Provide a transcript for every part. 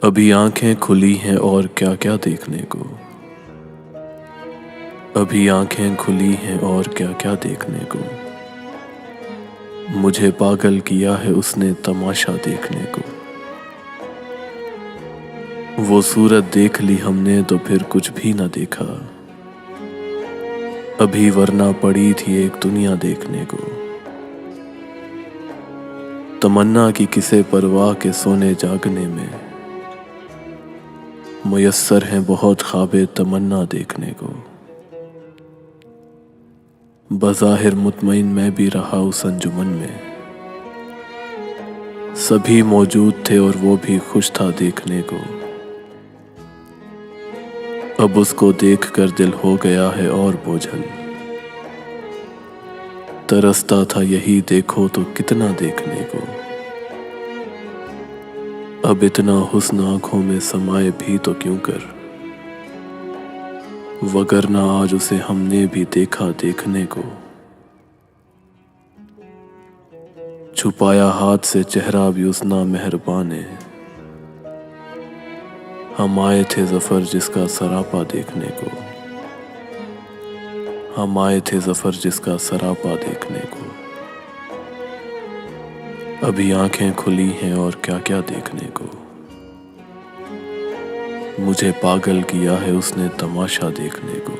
अभी आंखें खुली हैं और क्या क्या देखने को। अभी आंखें खुली हैं और क्या क्या देखने को। मुझे पागल किया है उसने तमाशा देखने को। वो सूरत देख ली हमने तो फिर कुछ भी न देखा। अभी वरना पड़ी थी एक दुनिया देखने को। तमन्ना की किसे परवाह के सोने जागने में। मुयस्सर हैं बहुत ख्वाबे तमन्ना देखने को। बज़ाहिर मुतमईन मैं भी रहा उस अंजुमन में। सभी मौजूद थे और वो भी खुश था देखने को। अब उसको देखकर दिल हो गया है और बोझल। तरसता था यही देखो तो कितना देखने को। अब इतना हुस्न आँखों में समाए भी तो क्यों कर। वगरना आज उसे हमने भी देखा देखने को। छुपाया हाथ से चेहरा भी उस नामेहरबान ने। हम आए थे ज़फ़र जिसका सरापा देखने को। हम आए थे ज़फ़र जिसका सरापा देखने को। अभी आंखें खुली हैं और क्या क्या देखने को। मुझे पागल किया है उसने तमाशा देखने को।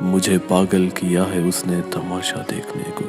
मुझे पागल किया है उसने तमाशा देखने को।